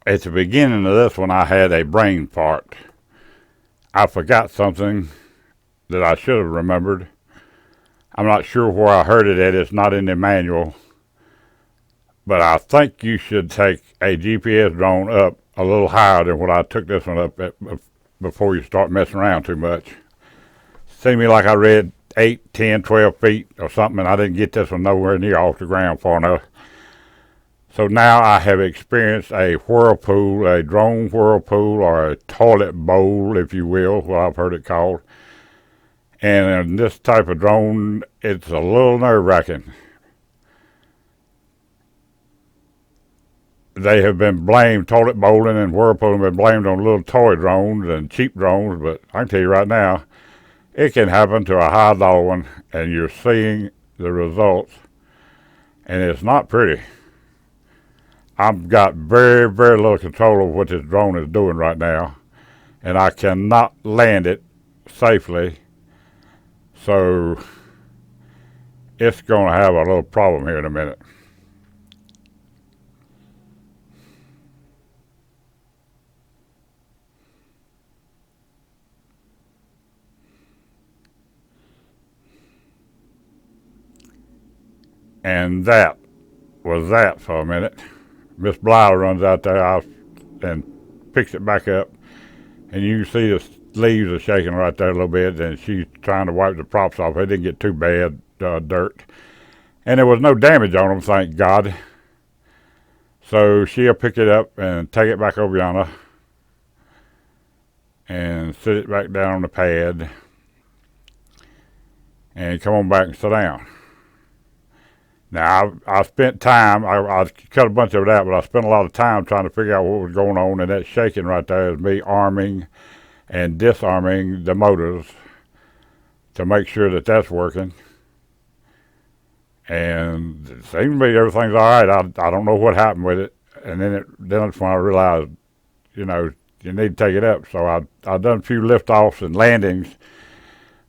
At the beginning of this one, I had a brain fart. I forgot something that I should have remembered. I'm not sure where I heard it at. It's not in the manual. But I think you should take a GPS drone up a little higher than what I took this one up at before you start messing around too much. Seemed to me like I read 8, 10, 12 feet or something, and I didn't get this one nowhere near off the ground far enough. So now I have experienced a whirlpool, a drone whirlpool, or a toilet bowl, if you will, what I've heard it called. And in this type of drone, it's a little nerve-wracking. They have been blamed, toilet bowling and whirlpool have been blamed on little toy drones and cheap drones, but I can tell you right now, it can happen to a high dollar one, and you're seeing the results, and it's not pretty. I've got very, very little control of what this drone is doing right now, and I cannot land it safely, so it's going to have a little problem here in a minute. And that was that for a minute. Miss Bly runs out there and picks it back up, and you can see the leaves are shaking right there a little bit, and she's trying to wipe the props off. It didn't get too bad, dirt. And there was no damage on them, thank God. So she'll pick it up and take it back over yonder and sit it back down on the pad and come on back and sit down. Now, I spent time, I cut a bunch of it out, but I spent a lot of time trying to figure out what was going on, and that shaking right there is me arming and disarming the motors to make sure that that's working. And it seems to be everything's all right. I don't know what happened with it. And then that's when I realized, you need to take it up. So I done a few lift-offs and landings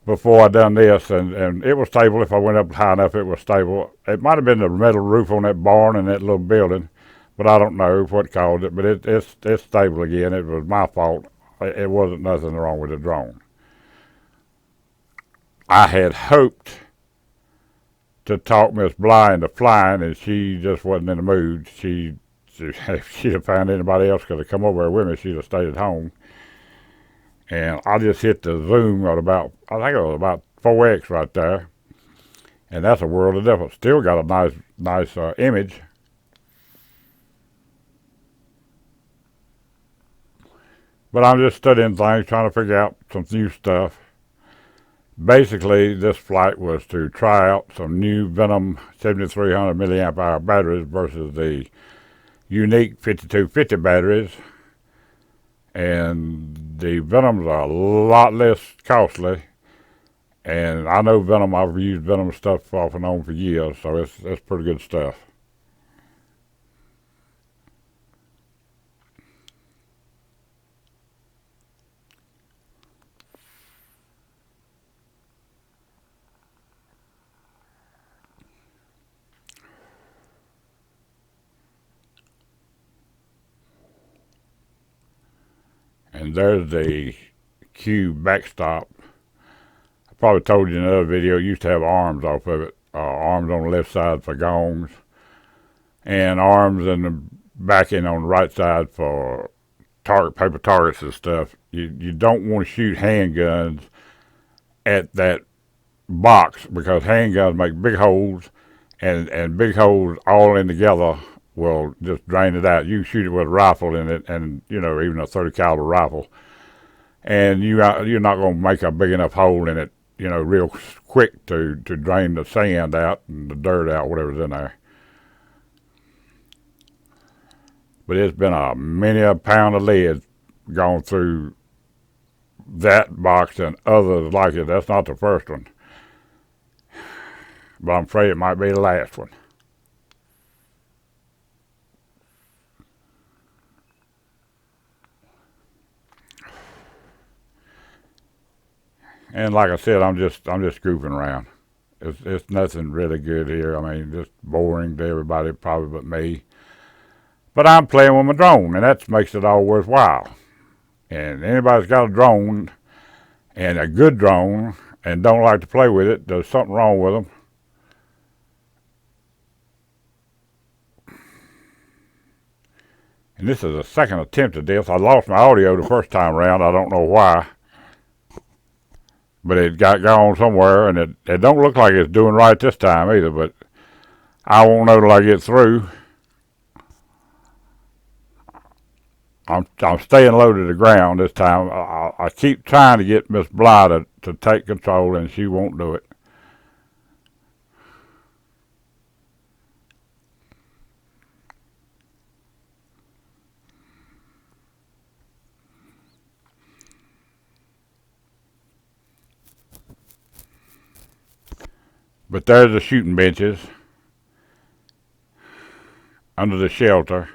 before I done this, and it was stable. If I went up high enough, it was stable. It might have been the metal roof on that barn and that little building, but I don't know what caused it. But it's stable again. It was my fault. It wasn't nothing wrong with the drone. I had hoped to talk Miss Bly into flying, and she just wasn't in the mood. If she'd have found anybody else could have come over there with me, she'd have stayed at home. And I just hit the zoom at I think it was about 4x right there. And that's a world of difference. Still got a nice image. But I'm just studying things, trying to figure out some new stuff. Basically, this flight was to try out some new Venom 7300 milliamp hour batteries versus the unique 5250 batteries. And the Venoms are a lot less costly. And I know Venom, I've used Venom stuff off and on for years, so it's pretty good stuff. And there's the cube backstop. I probably told you in another video, it used to have arms off of it. Arms on the left side for gongs, and arms in the back end on the right side for paper targets and stuff. You don't want to shoot handguns at that box because handguns make big holes, and big holes all in together will just drain it out. You can shoot it with a rifle in it, and even a 30 caliber rifle, and you're not going to make a big enough hole in it, real quick to drain the sand out and the dirt out, whatever's in there. But it's been many a pound of lead gone through that box and others like it. That's not the first one, but I'm afraid it might be the last one. And like I said, I'm just goofing around. It's nothing really good here. I mean, just boring to everybody, probably but me. But I'm playing with my drone, and that makes it all worthwhile. And anybody's got a drone, and a good drone, and don't like to play with it, there's something wrong with them. And this is the second attempt at this. I lost my audio the first time around. I don't know why. But it got gone somewhere, and it don't look like it's doing right this time either, but I won't know till I get through. I'm staying low to the ground this time. I keep trying to get Miss Bly to take control, and she won't do it. But there's the shooting benches under the shelter.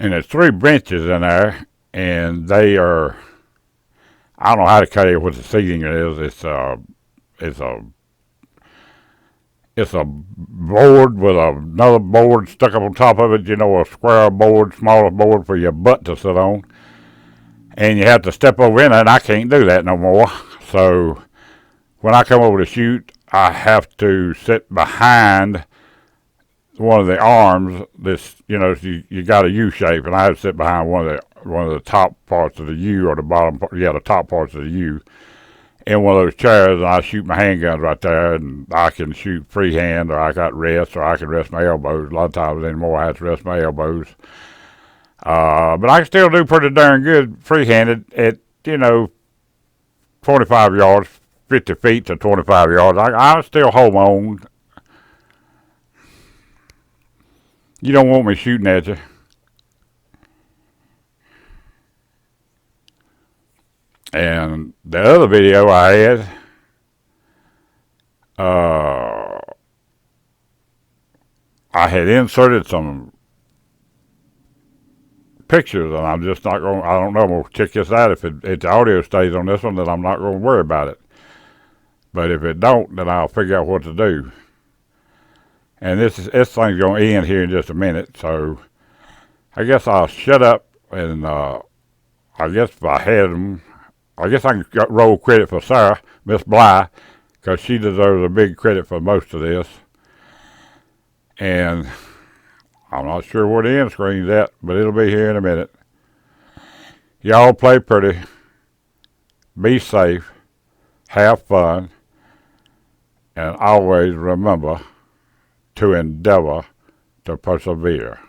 And there's 3 benches in there, and they are, I don't know how to tell you what the seating is. It's a board with another board stuck up on top of it, you know, a square board, smaller board for your butt to sit on. And you have to step over in it, and I can't do that no more. So when I come over to shoot, I have to sit behind one of the arms. This, you know, you got a U shape, and I have to sit behind one of the top parts of the U, or the bottom part, the top parts of the U, in one of those chairs, and I shoot my handguns right there, and I can shoot freehand, or I got rest, or I can rest my elbows. A lot of times anymore I have to rest my elbows. But I can still do pretty darn good free-handed at, you know, 25 yards, 50 feet to 25 yards. I still hold my own. You don't want me shooting at you. And the other video I had, I had inserted some pictures, and I'm just not going. I don't know. I'm gonna check this out. If the audio stays on this one, then I'm not going to worry about it. But if it don't, then I'll figure out what to do. And this thing's going to end here in just a minute, so I guess I'll shut up. And I guess if I had them, I guess I can roll credit for Sarah, Miss Bly, because she deserves a big credit for most of this. And I'm not sure where the end screen's at, but it'll be here in a minute. Y'all play pretty. Be safe. Have fun. And always remember to endeavor to persevere.